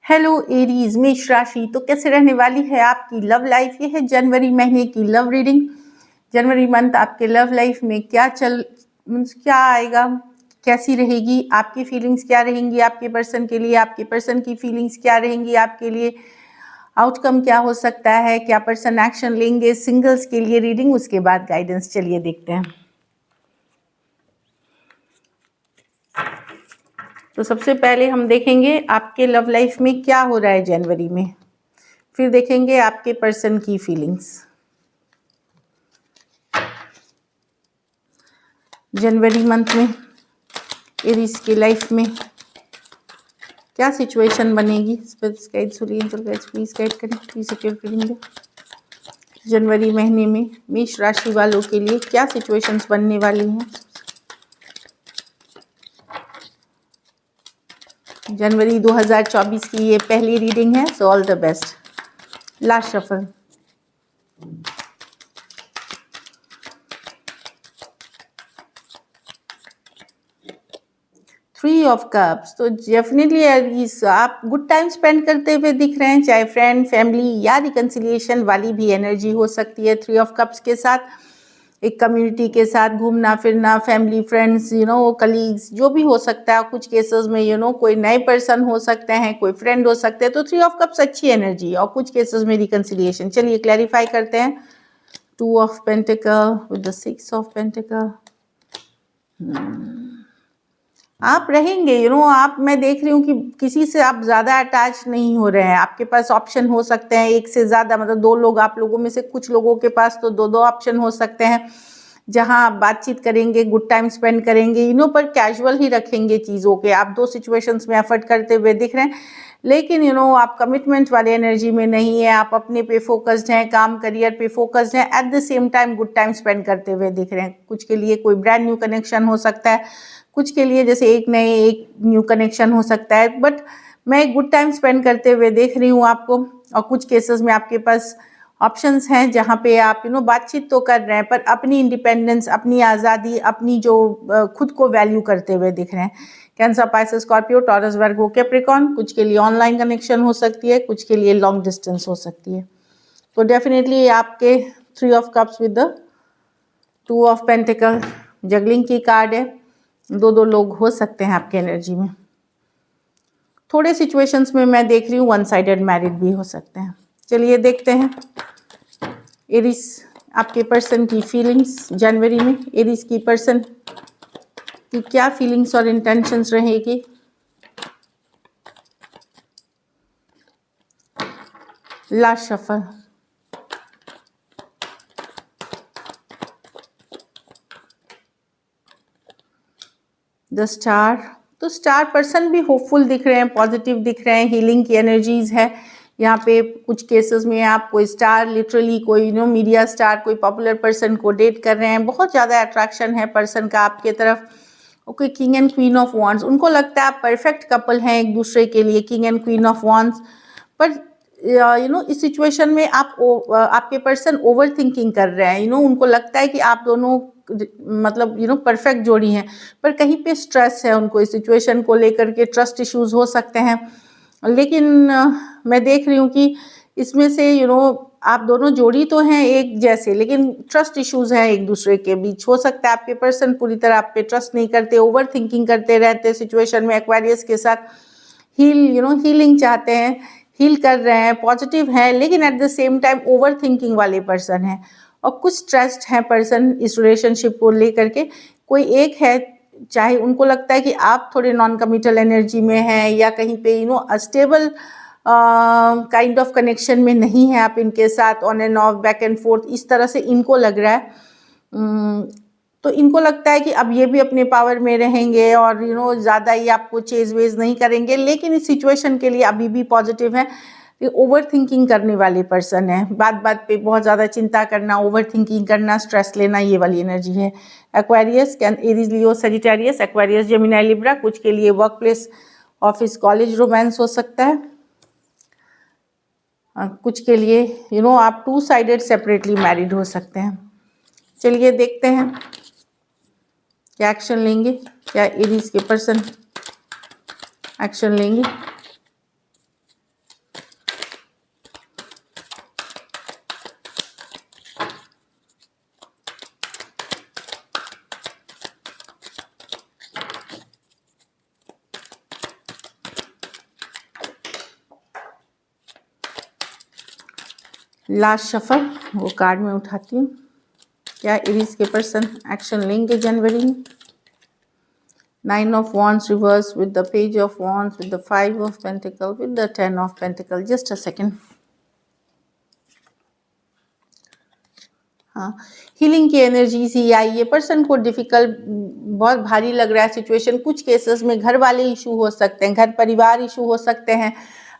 Hello Aries मेष राशि, तो कैसे रहने वाली है आपकी लव लाइफ। ये है जनवरी महीने की लव रीडिंग। जनवरी मंथ आपके लव लाइफ में क्या आएगा, कैसी रहेगी, आपकी फीलिंग्स क्या रहेंगी आपके पर्सन के लिए, आपके पर्सन की फीलिंग्स क्या रहेंगी आपके लिए, आउटकम क्या हो सकता है, क्या पर्सन एक्शन लेंगे सिंगल्स के लिए रीडिंग, उसके बाद गाइडेंस। चलिए देखते हैं। तो सबसे पहले हम देखेंगे आपके लव लाइफ में क्या हो रहा है जनवरी में, फिर देखेंगे आपके पर्सन की फीलिंग्स। जनवरी मंथ में एरीज की लाइफ में क्या सिचुएशन बनेगी, प्लीज गाइड करें, प्लीज अपीयर करेंगे। जनवरी महीने में मेष राशि वालों के लिए क्या सिचुएशंस बनने वाली हैं। जनवरी 2024 की ये पहली रीडिंग है, so all the best. Last shuffle. Three of cups, तो डेफिनेटली आप गुड टाइम स्पेंड करते हुए दिख रहे हैं, चाहे फ्रेंड फैमिली या रिकन्सिलिएशन वाली भी एनर्जी हो सकती है। थ्री ऑफ कप्स के साथ एक कम्युनिटी के साथ घूमना फिरना, फैमिली फ्रेंड्स कलीग्स जो भी हो सकता है। कुछ केसेस में कोई नए पर्सन हो सकते हैं, कोई फ्रेंड हो सकते हैं। तो थ्री ऑफ कप्स अच्छी एनर्जी, और कुछ केसेस में रिकन्सिलिएशन। चलिए क्लैरिफाई करते हैं। Two of pentacle with the six of pentacle. आप रहेंगे आप, मैं देख रही हूँ कि किसी से आप ज़्यादा अटैच नहीं हो रहे हैं। आपके पास ऑप्शन हो सकते हैं एक से ज़्यादा, मतलब दो लोग, आप लोगों में से कुछ लोगों के पास तो दो दो ऑप्शन हो सकते हैं जहां आप बातचीत करेंगे, गुड टाइम स्पेंड करेंगे पर कैजुअल ही रखेंगे चीज़ों के। आप दो सिचुएशंस में एफर्ट करते हुए दिख रहे हैं, लेकिन आप कमिटमेंट वाले एनर्जी में नहीं है। आप अपने पे फोकस्ड हैं, काम करियर पे फोकस्ड हैं, at the same time good time spend करते हुए दिख रहे हैं। कुछ के लिए कोई ब्रांड न्यू कनेक्शन हो सकता है, कुछ के लिए जैसे एक न्यू कनेक्शन हो सकता है, बट मैं गुड टाइम स्पेंड करते हुए देख रही हूँ आपको। और कुछ केसेस में आपके पास ऑप्शंस हैं जहाँ पे आप बातचीत तो कर रहे हैं, पर अपनी इंडिपेंडेंस, अपनी आज़ादी, अपनी जो खुद को वैल्यू करते हुए दिख रहे हैं। Cancer, Pisces, Scorpio, taurus, Virgo, Capricorn. कुछ के लिए ऑनलाइन कनेक्शन हो सकती है, कुछ के लिए लॉन्ग डिस्टेंस हो सकती है। तो डेफिनेटली आपके three of cups with the two of pentacle, juggling की कार्ड है। दो दो लोग हो सकते हैं आपके एनर्जी में। थोड़े सिचुएशंस में मैं देख रही हूँ वन साइडेड मैरिड भी हो सकते हैं। चलिए देखते हैं एरीज आपके पर्सन की फीलिंग्स जनवरी में। एरीज की पर्सन की क्या फीलिंग्स और इंटेंशंस रहेगी। Last shuffle. द स्टार, तो स्टार पर्सन भी होपफुल दिख रहे हैं, पॉजिटिव दिख रहे हैं, हीलिंग की एनर्जीज है यहाँ पे। कुछ केसेस में आप कोई स्टार, लिटरली कोई मीडिया स्टार, कोई पॉपुलर पर्सन को डेट कर रहे हैं। बहुत ज़्यादा अट्रैक्शन है पर्सन का आपके तरफ। Okay, king and queen of wands, उनको लगता है आप परफेक्ट कपल हैं एक दूसरे के लिए, king and queen of wands. पर इस सिचुएशन में आपके पर्सन ओवर थिंकिंग कर रहे हैं। उनको लगता है कि आप दोनों मतलब परफेक्ट जोड़ी हैं, पर कहीं पे स्ट्रेस है उनको इस सिचुएशन को लेकर के, ट्रस्ट इश्यूज हो सकते हैं। लेकिन मैं देख रही हूँ कि इसमें से आप दोनों जोड़ी तो हैं एक जैसे, लेकिन ट्रस्ट इश्यूज हैं एक दूसरे के बीच। हो सकता है आपके पर्सन पूरी तरह आप पे ट्रस्ट नहीं करते, ओवर थिंकिंग करते रहते सिचुएशन में। एक्वेरियस के साथ हीलिंग चाहते हैं, हील कर रहे हैं, पॉजिटिव हैं, लेकिन at the same time over thinking वाले पर्सन हैं। और कुछ स्ट्रेस्ड है पर्सन इस रिलेशनशिप को लेकर के। कोई एक है, चाहे उनको लगता है कि आप थोड़े नॉन कमिटल एनर्जी में हैं, या कहीं पे अस्टेबल काइंड ऑफ कनेक्शन में नहीं है आप इनके साथ, on end of, back and fourth, इस तरह से इनको लग रहा है। तो इनको लगता है कि अब ये भी अपने पावर में रहेंगे और ज़्यादा ही आपको चेज वेज नहीं करेंगे, लेकिन इस सिचुएशन के लिए अभी भी पॉजिटिव है। ओवर थिंकिंग करने वाले पर्सन है, बात बात पे बहुत ज़्यादा चिंता करना, ओवर थिंकिंग करना, स्ट्रेस लेना, ये वाली एनर्जी है। एक्वेरियस, एरीज, लियो, सजिटेरियस, एक्वेरियस, जेमिनी, लिब्रा। कुछ के लिए work place, office, college romance हो सकता है। कुछ के लिए आप टू साइडेड सेपरेटली मैरिड हो सकते हैं। चलिए देखते हैं क्या एक्शन लेंगे, क्या एरीज के पर्सन एक्शन लेंगे। लास्ट शफल वो कार्ड में उठाती हूँ। क्या एरीज के पर्सन एक्शन लेंगे जनवरी में? 9 of Wands reverse with the Page of Wands, with the 5 of Pentacles, with the 10 of Pentacles. Just a second. हाँ, हीलिंग की एनर्जीज ही आई। ये पर्सन को डिफिकल्ट, बहुत भारी लग रहा है सिचुएशन। कुछ केसेस में घर वाले इशू हो सकते हैं, घर परिवार इशू हो सकते हैं,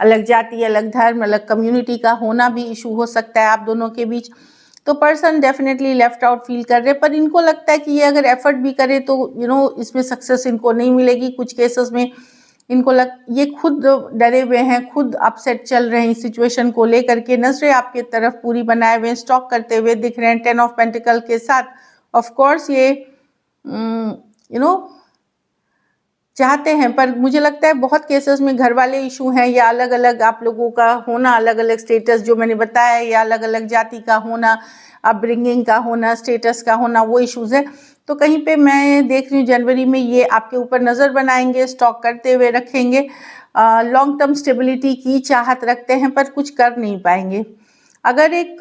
अलग जाति, अलग धर्म, अलग कम्युनिटी का होना भी इशू हो सकता है आप दोनों के बीच। तो person definitely left out feel कर रहे हैं, पर इनको लगता है कि ये अगर एफर्ट भी करे तो इसमें सक्सेस इनको नहीं मिलेगी। कुछ केसेस में इनको ये खुद डरे हुए हैं, खुद अपसेट चल रहे हैं इस सिचुएशन को लेकर के। नजरें आपके तरफ पूरी बनाए हुए स्टॉक करते हुए दिख रहे हैं 10 ऑफ पेंटिकल के साथ। ऑफ कोर्स ये चाहते हैं, पर मुझे लगता है बहुत केसेस में घर वाले इशू हैं, या अलग अलग आप लोगों का होना, अलग अलग स्टेटस जो मैंने बताया, या अलग अलग जाति का होना, अपब्रिंगिंग का होना, स्टेटस का होना, वो इश्यूज है। तो कहीं पे मैं देख रही हूँ जनवरी में ये आपके ऊपर नज़र बनाएंगे, स्टॉक करते हुए रखेंगे, लॉन्ग टर्म स्टेबिलिटी की चाहत रखते हैं, पर कुछ कर नहीं पाएंगे। अगर एक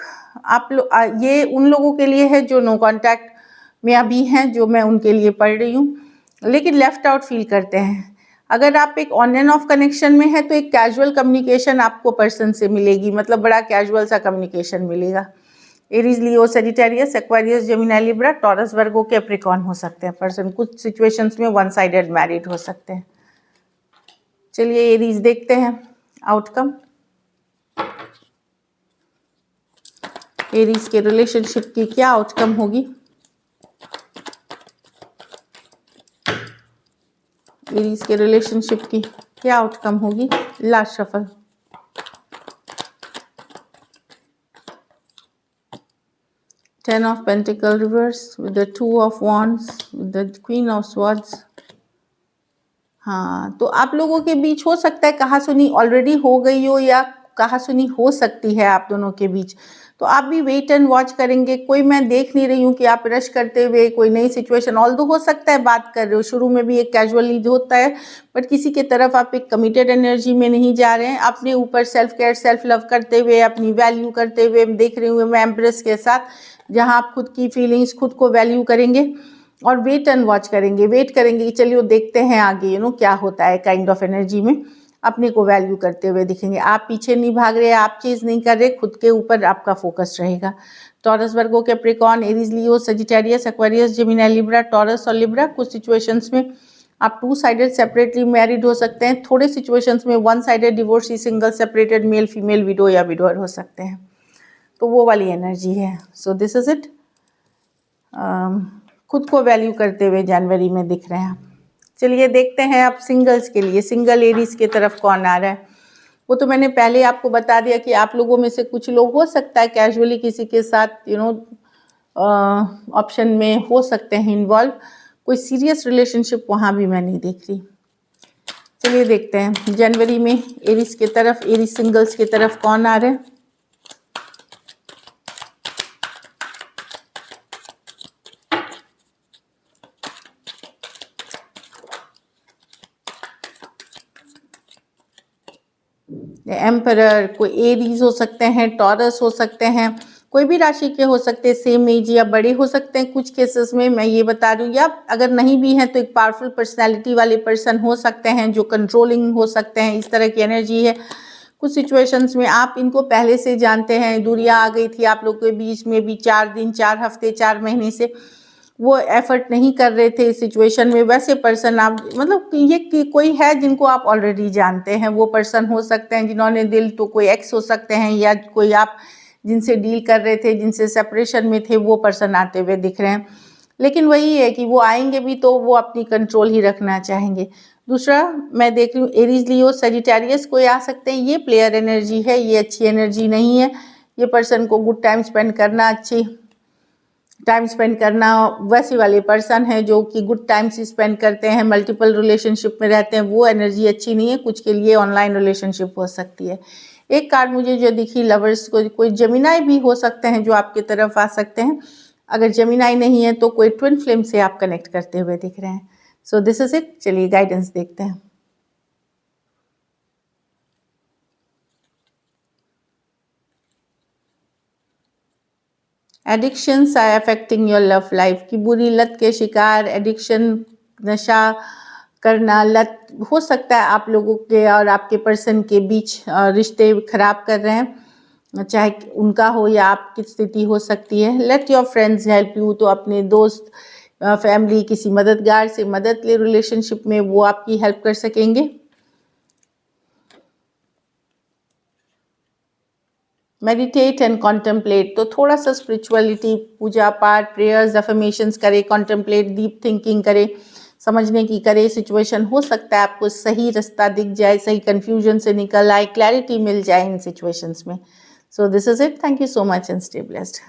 आप लोग ये उन लोगों के लिए है जो नो कॉन्टैक्ट में अभी हैं, जो मैं उनके लिए पढ़ रही हूँ, लेकिन लेफ्ट आउट फील करते हैं। अगर आप एक ऑन एंड ऑफ कनेक्शन में है तो एक कैजुअल कम्युनिकेशन आपको पर्सन से मिलेगी, मतलब बड़ा कैजुअल सा कम्युनिकेशन मिलेगा। Aries, Leo, Sagittarius, Aquarius, Gemini, Libra, Taurus, Virgo, Capricorn हो सकते हैं पर्सन। कुछ सिचुएशंस में वन साइडेड मैरिड हो सकते हैं। चलिए एरीज देखते हैं आउटकम। एरीज के रिलेशनशिप की क्या आउटकम होगी? एरीज के रिलेशनशिप की क्या आउटकम होगी? Last shuffle. Ten of Pentacles reverse with the 2 of Wands, with the Queen of Swords. हाँ, तो आप लोगों के बीच हो सकता है कहासुनी ऑलरेडी हो गई हो, या कहासुनी हो सकती है आप दोनों के बीच। तो आप भी वेट एंड वॉच करेंगे। कोई मैं देख नहीं रही हूँ कि आप रश करते हुए कोई नई सिचुएशन, ऑल्दो हो सकता है बात कर रहे हो, शुरू में भी एक कैजुअली होता है, बट किसी के तरफ आप एक कमिटेड एनर्जी में नहीं जा रहे हैं। अपने ऊपर सेल्फ केयर, सेल्फ लव करते हुए, अपनी वैल्यू करते हुए देख रही हूँ मैं, एम्प्रेस के साथ, जहाँ आप खुद की फीलिंग्स, खुद को वैल्यू करेंगे और वेट एंड वॉच करेंगे, वेट करेंगे कि चलिए देखते हैं आगे क्या होता है, काइंड ऑफ एनर्जी में अपने को वैल्यू करते हुए दिखेंगे। आप पीछे नहीं भाग रहे, आप चीज़ नहीं कर रहे, खुद के ऊपर आपका फोकस रहेगा। Taurus, Virgo, Capricorn, Aries, Leo, Sagittarius, Aquarius, Gemini, Libra, Taurus और लिब्रा। कुछ सिचुएशंस में आप 2 साइडेड सेपरेटली मैरिड हो सकते हैं। थोड़े सिचुएशंस में 1 sided divorcee, single, separated, male female, window या विडोअर हो सकते हैं। तो वो वाली एनर्जी है। सो दिस इज इट। खुद को वैल्यू करते हुए जनवरी में दिख रहे हैं। चलिए देखते हैं अब सिंगल्स के लिए, सिंगल एरीज की तरफ कौन आ रहा है। वो तो मैंने पहले आपको बता दिया कि आप लोगों में से कुछ लोग हो सकता है कैजुअली किसी के साथ ऑप्शन में हो सकते हैं इन्वॉल्व। कोई सीरियस रिलेशनशिप वहाँ भी मैं नहीं देख रही। चलिए देखते हैं जनवरी में एरीज के तरफ, एरीज सिंगल्स की तरफ कौन आ रहा है। एम्परर, कोई एरीज हो सकते हैं, टॉरस हो सकते हैं, कोई भी राशि के हो सकते हैं, सेम एज या बड़े हो सकते हैं कुछ केसेस में, मैं ये बता रही हूँ। या अगर नहीं भी हैं तो एक पावरफुल पर्सनालिटी वाले पर्सन हो सकते हैं जो कंट्रोलिंग हो सकते हैं, इस तरह की एनर्जी है। कुछ सिचुएशंस में आप इनको पहले से जानते हैं, दूरियां आ गई थी आप लोग के बीच में भी 4 दिन, 4 हफ्ते, 4 महीने से वो एफर्ट नहीं कर रहे थे इस सिचुएशन में। वैसे पर्सन आप मतलब ये कि कोई है जिनको आप ऑलरेडी जानते हैं, वो पर्सन हो सकते हैं जिन्होंने दिल, तो कोई एक्स हो सकते हैं, या कोई आप जिनसे डील कर रहे थे, जिनसे सेपरेशन में थे, वो पर्सन आते हुए दिख रहे हैं। लेकिन वही है कि वो आएंगे भी तो वो अपनी कंट्रोल ही रखना चाहेंगे। दूसरा मैं देख रही हूँ एरीज, लियो, सेजिटेरियस कोई आ सकते हैं। ये प्लेयर एनर्जी है, ये अच्छी एनर्जी नहीं है। ये पर्सन को गुड टाइम स्पेंड करना, अच्छी टाइम स्पेंड करना, वैसे वाले पर्सन है जो कि गुड टाइम से स्पेंड करते हैं, मल्टीपल रिलेशनशिप में रहते हैं, वो एनर्जी अच्छी नहीं है। कुछ के लिए ऑनलाइन रिलेशनशिप हो सकती है। एक कार्ड मुझे जो दिखी लवर्स को, कोई जेमिनाई भी हो सकते हैं जो आपके तरफ आ सकते हैं। अगर जेमिनाई नहीं है तो कोई ट्विन फ्लेम से आप कनेक्ट करते हुए दिख रहे हैं। So this is it. चलिए गाइडेंस देखते हैं। Addictions are affecting your love life, की बुरी लत के शिकार, एडिक्शन, नशा करना, लत हो सकता है आप लोगों के और आपके पर्सन के बीच रिश्ते खराब कर रहे हैं, चाहे उनका हो या आपकी स्थिति हो सकती है। Let your friends help you, तो अपने दोस्त, फैमिली, किसी मददगार से मदद ले रिलेशनशिप में, वो आपकी हेल्प कर सकेंगे। मेडिटेट एंड कॉन्टेम्पलेट, तो थोड़ा सा स्पिरिचुअलिटी, पूजा पाठ, प्रेयर्स, अफर्मेशंस करें, कॉन्टेम्पलेट, डीप थिंकिंग करें, समझने की करें। सिचुएशन हो सकता है आपको सही रास्ता दिख जाए, सही कंफ्यूजन से निकल आए, क्लैरिटी मिल जाए इन सिचुएशंस में। सो this is it, thank you so much and stay blessed.